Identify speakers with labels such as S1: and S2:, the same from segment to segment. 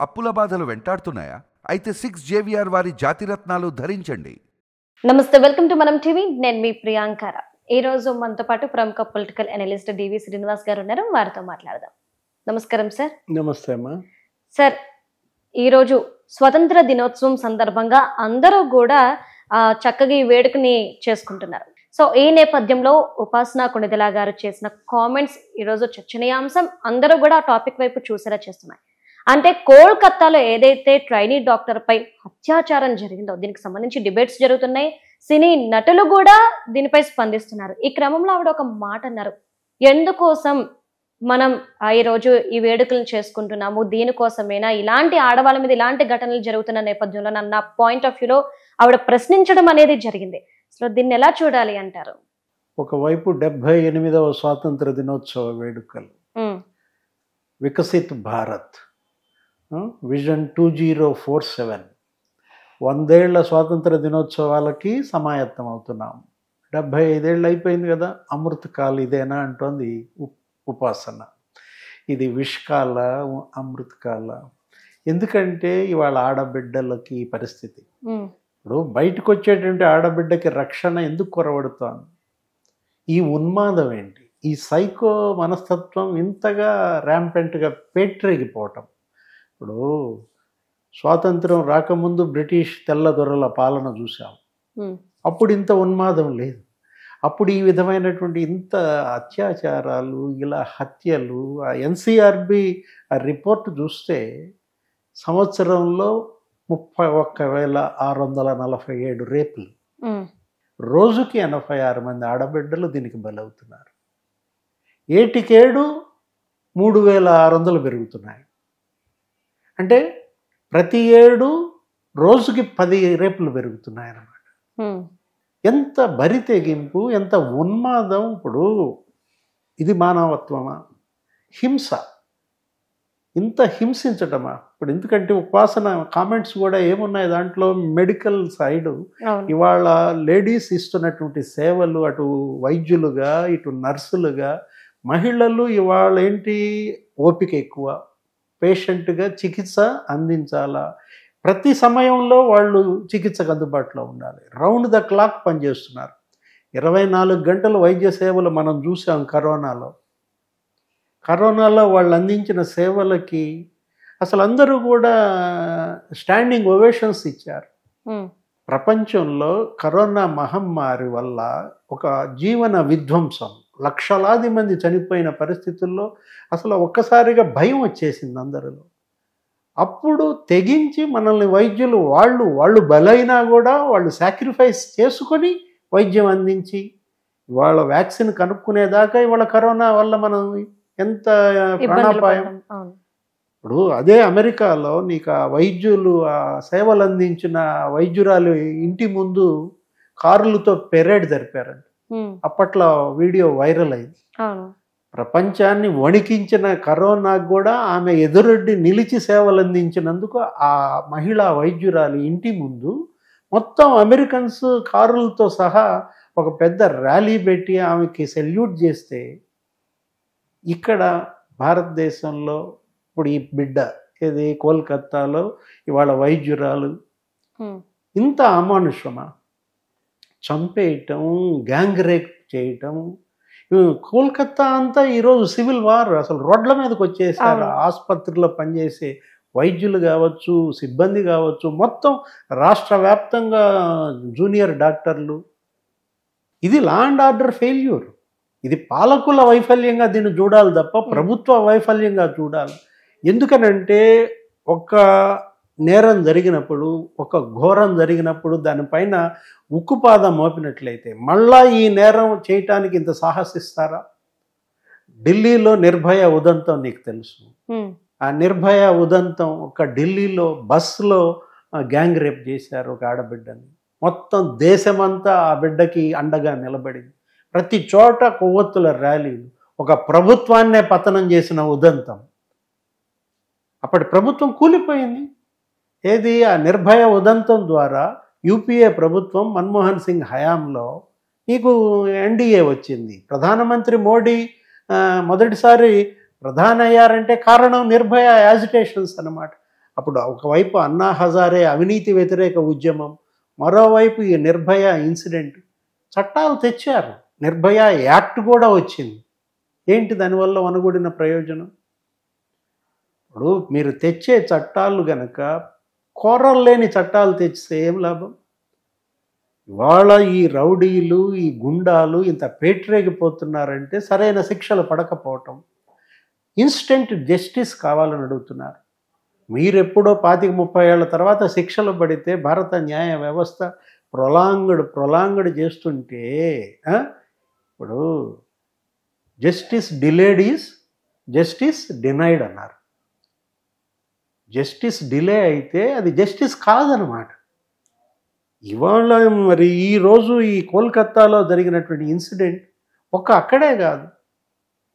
S1: అప్పుల బాధలు వెంటాడుతున్నాయా? అయితే 6 JVR వారి జాతిరత్నాలు ధరించండి.
S2: నమస్తే, వెల్కమ్ టు మనం టీవీ. నేను మీ ప్రియాంకర. ఈ రోజు మనతో పాటు ప్రముఖ పొలిటికల్ అనలిస్ట్ డివి శ్రీనివాస్ గారు ఉన్నారు. వారితో మాట్లాడదాం. నమస్కారం సార్.
S3: నమస్తే అమ్మా.
S2: సార్, ఈరోజు స్వతంత్ర దినోత్సవం సందర్భంగా అందరూ కూడా చక్కగా ఈ వేడుకని చేసుకుంటున్నారు. సో ఈ నేపథ్యంలో ఉపాసన కొణిదెల గారు చేసిన కామెంట్స్ ఈరోజు చర్చనీయాంశం. అందరూ కూడా ఆ టాపిక్ వైపు చూసేలా చేస్తున్నాయి. అంటే కోల్కతాలో ఏదైతే ట్రైనీ డాక్టర్ పై అత్యాచారం జరిగిందో దీనికి సంబంధించి డిబేట్స్ జరుగుతున్నాయి. సినీ నటులు కూడా దీనిపై స్పందిస్తున్నారు. ఈ క్రమంలో ఆవిడ ఒక మాట అన్నారు, ఎందుకోసం మనం ఈ రోజు ఈ వేడుకలను చేసుకుంటున్నాము, దీనికోసమేనా ఇలాంటి ఆడవాళ్ళ మీద ఇలాంటి ఘటనలు జరుగుతున్న నేపథ్యంలో నా పాయింట్ ఆఫ్ వ్యూలో ఆవిడ ప్రశ్నించడం అనేది జరిగింది. సో దీన్ని ఎలా చూడాలి అంటారు?
S3: ఒకవైపు 78వ స్వాతంత్ర దినోత్సవ వేడుకలు, వికసిత్ భారత్ విజన్ 2047 100 స్వాతంత్ర దినోత్సవాలకి సమాయత్తం అవుతున్నాం. 75 అయిపోయింది కదా, అమృతకాల్ ఇదేనా అంటోంది ఉపాసన. ఇది విష్కాల అమృతకాల. ఎందుకంటే ఇవాళ ఆడబిడ్డలకి ఈ పరిస్థితి. ఇప్పుడు బయటకు వచ్చేటువంటి ఆడబిడ్డకి రక్షణ ఎందుకు కొరవడుతోంది? ఈ ఉన్మాదం ఏంటి? ఈ సైకో మనస్తత్వం ఇంతగా ర్యాంపెంట్గా పేట్రేగిపోవటం. ఇప్పుడు స్వాతంత్రం రాకముందు బ్రిటిష్ తెల్లదొరల పాలన చూసాం. అప్పుడు ఇంత ఉన్మాదం లేదు. అప్పుడు ఈ విధమైనటువంటి ఇంత అత్యాచారాలు, ఇలా హత్యలు, ఆ ఎన్సీఆర్బి రిపోర్ట్ చూస్తే సంవత్సరంలో 31,647 రేపులు, రోజుకి 86 మంది ఆడబిడ్డలు దీనికి బలవుతున్నారు. ఏటికేడు 3,600 పెరుగుతున్నాయి. అంటే ప్రతి ఏడు రోజుకి 10 రేపులు పెరుగుతున్నాయి అన్నమాట. ఎంత బరి తెగింపు, ఎంత ఉన్మాదం! ఇప్పుడు ఇది మానవత్వమా? హింస, ఇంత హింసించటమా? ఇప్పుడు ఎందుకంటే ఉపాసన కామెంట్స్ కూడా ఏమున్నాయి దాంట్లో, మెడికల్ సైడు ఇవాళ లేడీస్ ఇస్తున్నటువంటి సేవలు, అటు వైద్యులుగా ఇటు నర్సులుగా, మహిళలు ఇవాళ ఏంటి, ఓపిక ఎక్కువ, పేషెంట్గా చికిత్స అందించాలా, ప్రతి సమయంలో వాళ్ళు చికిత్సకు అందుబాటులో ఉండాలి, రౌండ్ ద క్లాక్ పనిచేస్తున్నారు. 24 గంటలు వైద్య సేవలు మనం చూసాం కరోనాలో వాళ్ళు అందించిన సేవలకి అసలు అందరూ కూడా స్టాండింగ్ ఓవేషన్స్ ఇచ్చారు. ప్రపంచంలో కరోనా మహమ్మారి వల్ల ఒక జీవన విధ్వంసం, లక్షలాది మంది చనిపోయిన పరిస్థితుల్లో అసలు ఒక్కసారిగా భయం వచ్చేసింది అందరిలో. అప్పుడు తెగించి మనల్ని వైద్యులు వాళ్ళు బలైనా కూడా వాళ్ళు సాక్రిఫైస్ చేసుకొని వైద్యం అందించి ఇవాళ వ్యాక్సిన్ కనుక్కునేదాకా ఇవాళ కరోనా వల్ల మనం ఎంత ప్రాణాపాయం. ఇప్పుడు అదే అమెరికాలో నీకు ఆ వైద్యులు, ఆ సేవలు అందించిన వైద్యురాలు ఇంటి ముందు కార్లతో పెరేడ్ జరిపారంట. అప్పట్లో వీడియో వైరల్ అయింది. ప్రపంచాన్ని వణికించిన కరోనాకు కూడా ఆమె ఎదురొడ్డి నిలిచి సేవలు అందించినందుకు ఆ మహిళా వైద్యురాలు ఇంటి ముందు మొత్తం అమెరికన్స్ కారులతో సహా ఒక పెద్ద ర్యాలీ పెట్టి ఆమెకి సెల్యూట్ చేస్తే, ఇక్కడ భారతదేశంలో ఇప్పుడు ఈ బిడ్డ ఏది కోల్కతాలో ఇవాళ వైద్యురాలు ఇంత అమానుషమా? చంపేయటం, గ్యాంగ్ రేప్ చేయటం. కోల్కతా అంతా ఈరోజు సివిల్ వార్. అసలు రోడ్ల మీదకి వచ్చేసారు. ఆసుపత్రిలో పనిచేసే వైద్యులు కావచ్చు, సిబ్బంది కావచ్చు, మొత్తం రాష్ట్ర వ్యాప్తంగా జూనియర్ డాక్టర్లు. ఇది లా అండ్ ఆర్డర్ ఫెయిల్యూర్. ఇది పాలకుల వైఫల్యంగా దీన్ని చూడాలి తప్ప ప్రభుత్వ వైఫల్యంగా చూడాలి. ఎందుకనంటే ఒక నేరం జరిగినప్పుడు, ఒక ఘోరం జరిగినప్పుడు దానిపైన ఉక్కుపాదం మోపినట్లయితే మళ్ళా ఈ నేరం చేయటానికి ఇంత సాహసిస్తారా? ఢిల్లీలో నిర్భయ ఉదంతం నీకు తెలుసు. ఆ నిర్భయ ఉదంతం ఒక ఢిల్లీలో బస్సులో గ్యాంగ్ రేప్ చేశారు ఒక ఆడబిడ్డని. మొత్తం దేశమంతా ఆ బిడ్డకి అండగా నిలబడింది. ప్రతి చోట కొవ్వొత్తుల ర్యాలీలు, ఒక ప్రభుత్వాన్నే పతనం చేసిన ఉదంతం. అప్పటి ప్రభుత్వం కూలిపోయింది. ఏది? ఆ నిర్భయ ఉదంతం ద్వారా యూపీఏ ప్రభుత్వం మన్మోహన్ సింగ్ హయాంలో నీకు ఎన్డీఏ వచ్చింది. ప్రధానమంత్రి మోడీ మొదటిసారి ప్రధాని అయ్యారంటే కారణం నిర్భయ యాజిటేషన్స్ అన్నమాట. అప్పుడు ఒకవైపు అన్నా హజారే అవినీతి వ్యతిరేక ఉద్యమం, మరోవైపు ఈ నిర్భయ ఇన్సిడెంట్. చట్టాలు తెచ్చారు, నిర్భయ యాక్ట్ కూడా వచ్చింది. ఏంటి దానివల్ల వనగూడిన ప్రయోజనం? ఇప్పుడు మీరు తెచ్చే చట్టాలు గనక కోరలేని చట్టాలు తెచ్చితే ఏం లాభం? ఇవాళ ఈ రౌడీలు, ఈ గుండాలు ఇంత పేటరేగిపోతున్నారంటే సరైన శిక్షలు పడకపోవటం, ఇన్స్టెంట్ జస్టిస్ కావాలని అడుగుతున్నారు. మీరెప్పుడో 25-30 ఏళ్ల తర్వాత శిక్షలు పడితే భారత న్యాయ వ్యవస్థ ప్రొలాంగ్డ్ చేస్తుంటే ఇప్పుడు justice delayed is justice denied అన్నారు. జస్టిస్ డిలే అయితే అది జస్టిస్ కాదనమాట. ఇవాళ మరి ఈరోజు ఈ కోల్కత్తాలో జరిగినటువంటి ఇన్సిడెంట్ అక్కడే కాదు,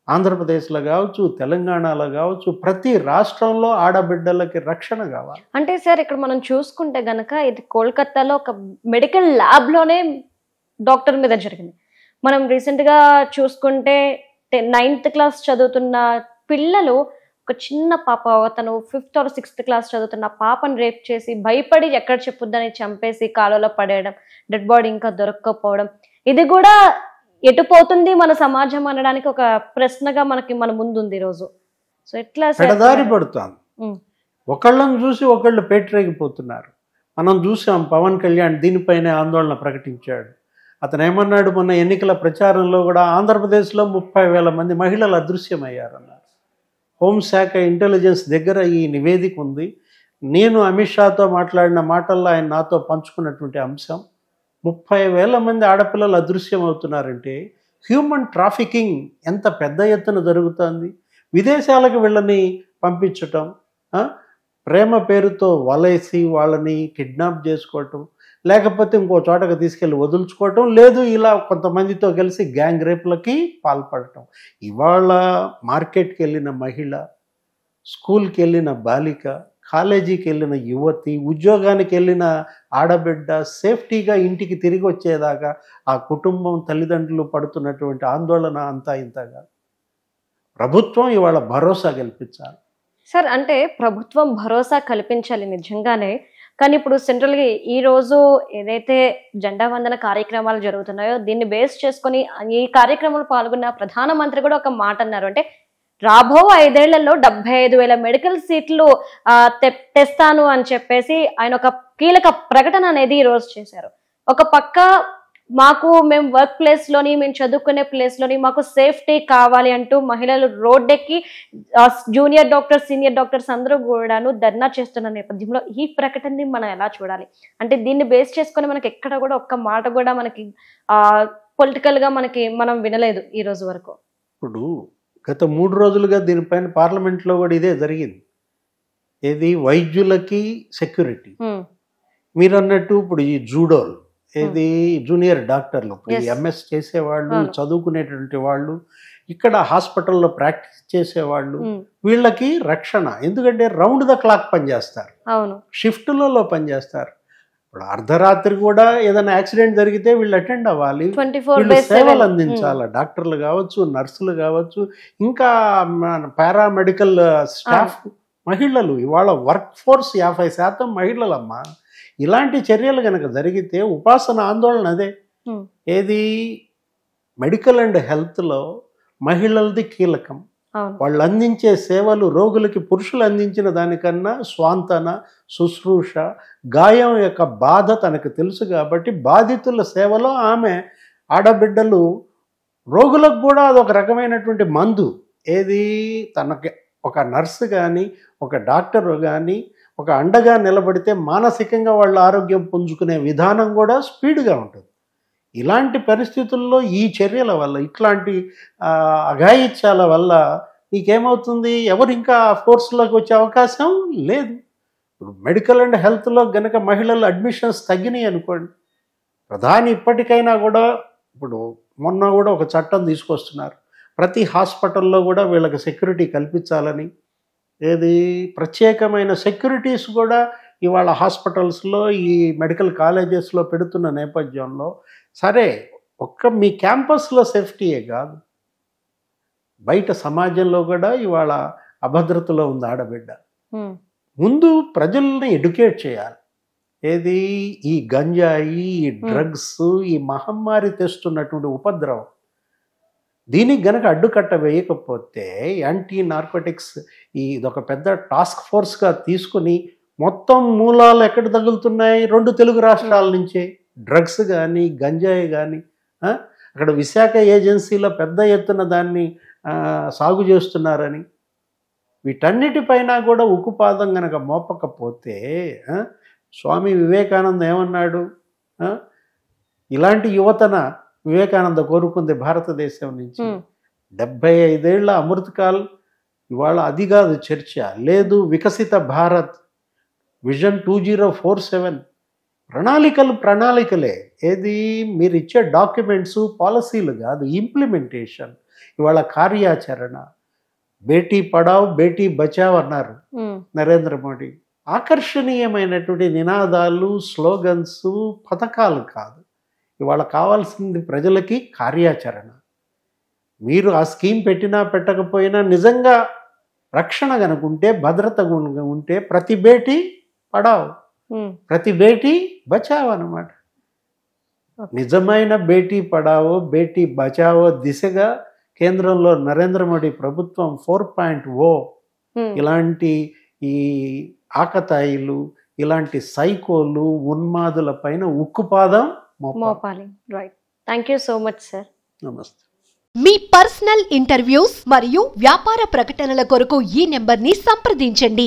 S3: ఆంధ్రప్రదేశ్లో కావచ్చు, తెలంగాణలో కావచ్చు, ప్రతి రాష్ట్రంలో ఆడబిడ్డలకి రక్షణ కావాలి.
S2: అంటే సార్ ఇక్కడ మనం చూసుకుంటే గనక ఇది కోల్కత్తాలో ఒక మెడికల్ ల్యాబ్లోనే డాక్టర్ మీద జరిగింది. మనం రీసెంట్గా చూసుకుంటే 9th క్లాస్ చదువుతున్న పిల్లలు, ఒక చిన్న పాప, తను 5th or 6th క్లాస్ చదువుతున్న పాపను రేప్ చేసి భయపడి ఎక్కడ చెప్పుద్దని చంపేసి కాలువలో పడేయడం, డెడ్ బాడీ ఇంకా దొరకకపోవడం, ఇది కూడా ఎటుపోతుంది మన సమాజం అనడానికి ఒక ప్రశ్నగా మన ముందు ఉంది ఈరోజు. సో ఎట్లా
S3: పెడదారి పడుతుంది. ఒకళ్ళని చూసి ఒకళ్ళు పేటరేగిపోతున్నారు. మనం చూసాం, పవన్ కళ్యాణ్ దీనిపైనే ఆందోళన ప్రకటించాడు. అతను ఏమన్నాడు, మొన్న ఎన్నికల ప్రచారంలో కూడా ఆంధ్రప్రదేశ్లో 30,000 మంది మహిళలు అదృశ్యమయ్యారన్నారు. హోంశాఖ ఇంటెలిజెన్స్ దగ్గర ఈ నివేదిక ఉంది. నేను అమిత్ షాతో మాట్లాడిన మాటల్లో ఆయన నాతో పంచుకున్నటువంటి అంశం, 30,000 మంది ఆడపిల్లలు అదృశ్యం అవుతున్నారంటే హ్యూమన్ ట్రాఫికింగ్ ఎంత పెద్ద ఎత్తున జరుగుతుంది. విదేశాలకు వీళ్ళని పంపించటం, ప్రేమ పేరుతో వలేసి వాళ్ళని కిడ్నాప్ చేసుకోవటం, లేకపోతే ఇంకో చోటకు తీసుకెళ్ళి వదులుచుకోవటం, లేదు ఇలా కొంతమందితో కలిసి గ్యాంగ్ రేపులకి పాల్పడటం. ఇవాళ మార్కెట్కి వెళ్ళిన మహిళ, స్కూల్కి వెళ్ళిన బాలిక, కాలేజీకి వెళ్ళిన యువతి, ఉద్యోగానికి వెళ్ళిన ఆడబిడ్డ సేఫ్టీగా ఇంటికి తిరిగి వచ్చేదాకా ఆ కుటుంబం, తల్లిదండ్రులు పడుతున్నటువంటి ఆందోళన అంతా ఇంతగా. ప్రభుత్వం ఇవాళ భరోసా కల్పించాలి.
S2: సార్, అంటే ప్రభుత్వం భరోసా కల్పించాలి నిజంగానే. కానీ ఇప్పుడు సెంట్రల్గా ఈరోజు ఏదైతే జెండా వందన కార్యక్రమాలు జరుగుతున్నాయో దీన్ని బేస్ చేసుకొని ఈ కార్యక్రమంలో పాల్గొన్న ప్రధానమంత్రి కూడా ఒక మాట అన్నారు. అంటే రాబో 5 ఏళ్లలో 75,000 మెడికల్ సీట్లు తెస్తాను అని చెప్పేసి ఆయన ఒక కీలక ప్రకటన అనేది ఈ రోజు చేశారు. ఒక పక్క మేము వర్క్ ప్లేస్ లోని, మేము చదువుకునే ప్లేస్ లోని మాకు సేఫ్టీ కావాలి అంటూ మహిళలు రోడ్డెక్కి జూనియర్ డాక్టర్స్, సీనియర్ డాక్టర్స్ అందరూ కూడాను ధర్నా చేస్తున్న నేపథ్యంలో ఈ ప్రకటనని మనం ఎలా చూడాలి? అంటే దీన్ని బేస్ చేసుకొని మనకి ఎక్కడ కూడా ఒక్క మాట కూడా మనకి పొలిటికల్ గా మనం వినలేదు ఈ రోజు వరకు.
S3: ఇప్పుడు గత 3 రోజులుగా దీనిపైన పార్లమెంట్లో కూడా ఇదే జరిగింది. ఏది వైద్యులకి సెక్యూరిటీ. మీరు అన్నట్టు ఇప్పుడు ఈ జూడోలు, ఏది జూనియర్ డాక్టర్లు, ఎంఎస్ చేసేవాళ్ళు, చదువుకునేటువంటి వాళ్ళు, ఇక్కడ హాస్పిటల్లో ప్రాక్టీస్ చేసేవాళ్ళు, వీళ్ళకి రక్షణ. ఎందుకంటే రౌండ్ ద క్లాక్ పనిచేస్తారు, షిఫ్ట్లలో పనిచేస్తారు. ఇప్పుడు అర్ధరాత్రి కూడా ఏదైనా యాక్సిడెంట్ జరిగితే వీళ్ళు అటెండ్ అవ్వాలి, వీళ్ళు సేవలు అందించాలి. డాక్టర్లు కావచ్చు, నర్సులు కావచ్చు, ఇంకా పారామెడికల్ స్టాఫ్ మహిళలు. ఇవాళ వర్క్ ఫోర్స్ 50% మహిళలమ్మా. ఇలాంటి చర్యలు కనుక జరిగితే ఉపాసన ఆందోళన అదే. ఏది మెడికల్ అండ్ హెల్త్లో మహిళలది కీలకం. వాళ్ళు అందించే సేవలు రోగులకి పురుషులు అందించిన దానికన్నా స్వాంతన, శుశ్రూష, గాయం యొక్క బాధ తనకు తెలుసు కాబట్టి బాధితుల సేవలో ఆమె ఆడబిడ్డలు, రోగులకు కూడా అదొక రకమైనటువంటి మందు. ఏది తనకి ఒక నర్సు కానీ, ఒక డాక్టరు కానీ ఒక అండగా నిలబడితే మానసికంగా వాళ్ళ ఆరోగ్యం పుంజుకునే విధానం కూడా స్పీడ్గా ఉంటుంది. ఇలాంటి పరిస్థితుల్లో ఈ చర్యల వల్ల, ఇట్లాంటి అఘాయిత్యాల వల్ల నీకేమవుతుంది? ఎవరు ఇంకా ఫోర్స్లోకి వచ్చే అవకాశం లేదు. ఇప్పుడు మెడికల్ అండ్ హెల్త్లో గనక మహిళల అడ్మిషన్స్ తగ్గినాయి అనుకోండి, ప్రధాని ఇప్పటికైనా కూడా, ఇప్పుడు మొన్న కూడా ఒక చట్టం తీసుకొస్తున్నారు, ప్రతి హాస్పిటల్లో కూడా వీళ్ళకి సెక్యూరిటీ కల్పించాలని. ఏది ప్రత్యేకమైన సెక్యూరిటీస్ కూడా ఇవాళ హాస్పిటల్స్లో, ఈ మెడికల్ కాలేజెస్లో పెడుతున్న నేపథ్యంలో, సరే ఒక్క మీ క్యాంపస్లో సేఫ్టీయే కాదు, బయట సమాజంలో కూడా ఇవాళ అభద్రతలో ఉంది ఆడబిడ్డ. ముందు ప్రజల్ని ఎడ్యుకేట్ చేయాలి. ఏది ఈ గంజాయి, ఈ డ్రగ్స్, ఈ మహమ్మారి తెస్తున్నటువంటి ఉపద్రవం, దీనికి గనక అడ్డుకట్ట వేయకపోతే యాంటీ నార్కోటిక్స్ ఇదొక పెద్ద టాస్క్ ఫోర్స్గా తీసుకుని మొత్తం మూలాలు ఎక్కడ తగులుతున్నాయి? 2 తెలుగు రాష్ట్రాల నుంచే డ్రగ్స్ కానీ గంజాయి కానీ. అక్కడ విశాఖ ఏజెన్సీలో పెద్ద ఎత్తున దాన్ని సాగు చేస్తున్నారని, వీటన్నిటిపైన కూడా ఉక్కుపాదం గనక మోపకపోతే, స్వామి వివేకానంద ఏమన్నాడు? ఇలాంటి యువతన వివేకానంద కోరుకుంది భారతదేశం నుంచి. 75 ఏళ్ల అమృతకాల్, ఇవాళ అది కాదు చర్చ. లేదు వికసిత భారత్ విజన్ 2047 ప్రణాళికలే. ఏది మీరు ఇచ్చే డాక్యుమెంట్స్, పాలసీలు కాదు, ఇంప్లిమెంటేషన్. ఇవాళ కార్యాచరణ. బేటీ పడావ్ బేటీ బచావ్ అన్నారు నరేంద్ర మోడీ. ఆకర్షణీయమైనటువంటి నినాదాలు, స్లోగన్స్, పథకాలు కాదు. ఇవాళ కావాల్సింది ప్రజలకి కార్యాచరణ. మీరు ఆ స్కీమ్ పెట్టినా పెట్టకపోయినా నిజంగా రక్షణ కనుకుంటే, భద్రత ఉంటే ప్రతి బేటీ పడావ్ ప్రతి బేటీ బచావ్ అన్నమాట. నిజమైన బేటీ పడావో బేటీ బచావో దిశగా కేంద్రంలో నరేంద్ర మోడీ ప్రభుత్వం 4.0 ఇలాంటి ఈ ఆకతాయిలు, ఇలాంటి సైకోలు, ఉన్మాదుల పైన ఉక్కుపాదం
S2: మోపాలి. Right. Thank you so much sir.
S3: నమస్తే.
S4: మీ పర్సనల్ ఇంటర్వ్యూస్ మరియు వ్యాపార ప్రకటనల కొరకు ఈ నెంబర్ని సంప్రదించండి.